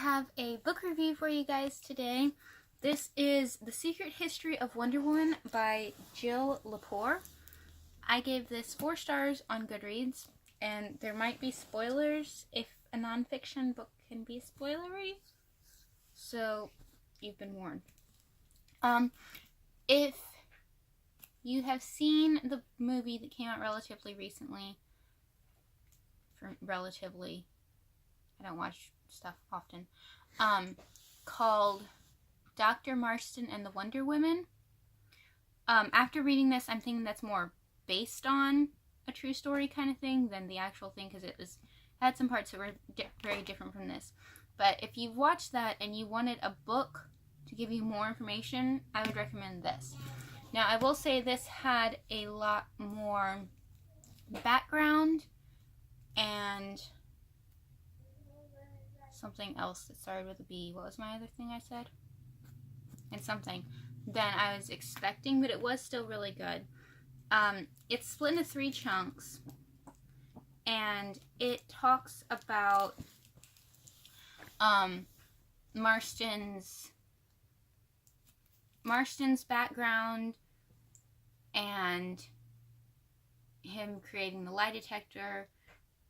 have a book review for you guys today. This is The Secret History of Wonder Woman by Jill Lepore. I gave this 4 stars on Goodreads, and there might be spoilers if a nonfiction book can be spoilery, so you've been warned. If you have seen the movie that came out relatively recently, I don't watch stuff often, called Dr. Marston and the Wonder Women. After reading this, I'm thinking that's more based on a true story kind of thing than the actual thing, because it had some parts that were very different from this. But if you've watched that and you wanted a book to give you more information, I would recommend this. Now, I will say this had a lot more background and something else that started with a B. What was my other thing I said? And something than I was expecting, but it was still really good. It's split into 3 chunks, and it talks about Marston's background and him creating the lie detector,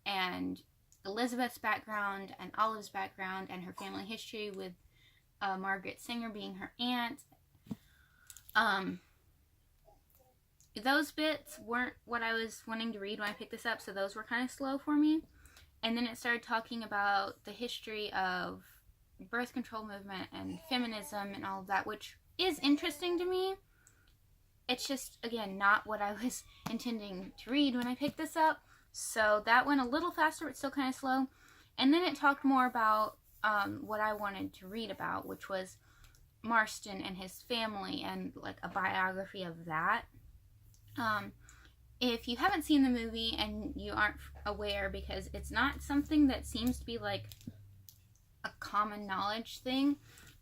and Elizabeth's background and Olive's background and her family history with Margaret Singer being her aunt. Those bits weren't what I was wanting to read when I picked this up, so those were kind of slow for me. And then it started talking about the history of birth control movement and feminism and all of that, which is interesting to me. It's just, again, not what I was intending to read when I picked this up. So that went a little faster, but still kind of slow. And then it talked more about what I wanted to read about, which was Marston and his family and like a biography of that. If you haven't seen the movie and you aren't aware, because it's not something that seems to be like a common knowledge thing,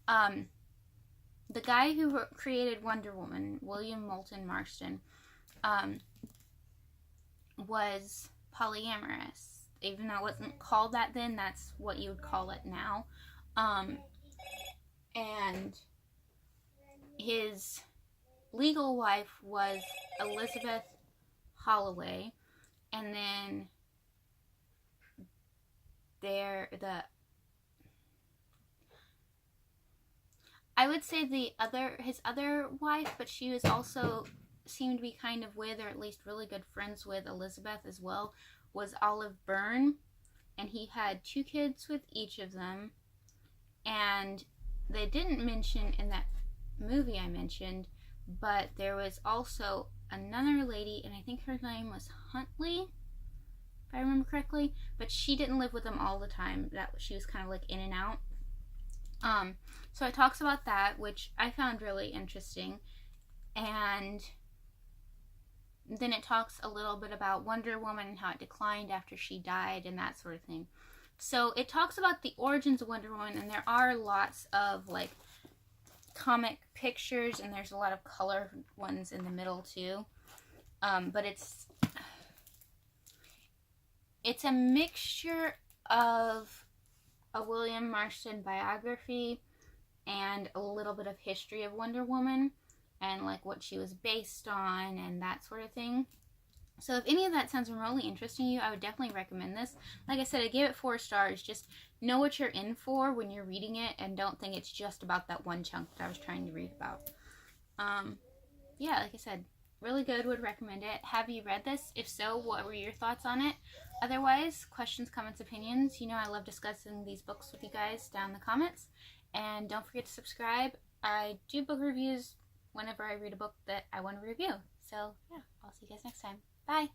the guy who created Wonder Woman, William Moulton Marston, was polyamorous. Even though it wasn't called that then, that's what you would call it now. And his legal wife was Elizabeth Holloway, and then I would say his other wife, but she was also seemed to be kind of with, or at least really good friends with, Elizabeth as well, was Olive Byrne, and he had 2 kids with each of them. And they didn't mention in that movie I mentioned, but there was also another lady, and I think her name was Huntley, if I remember correctly, but she didn't live with them all the time. She was kind of like in and out. So it talks about that, which I found really interesting. And then it talks a little bit about Wonder Woman and how it declined after she died and that sort of thing. So it talks about the origins of Wonder Woman, and there are lots of like comic pictures, and there's a lot of color ones in the middle too. But it's a mixture of a William Marston biography and a little bit of history of Wonder Woman and like what she was based on and that sort of thing. So if any of that sounds remotely interesting to you, I would definitely recommend this. Like I said, I gave it 4 stars. Just know what you're in for when you're reading it, and don't think it's just about that one chunk that I was trying to read about. Yeah, like I said, really good, would recommend it. Have you read this? If so, what were your thoughts on it? Otherwise, questions, comments, opinions. You know I love discussing these books with you guys down in the comments. And don't forget to subscribe. I do book reviews whenever I read a book that I want to review. So, yeah, I'll see you guys next time. Bye!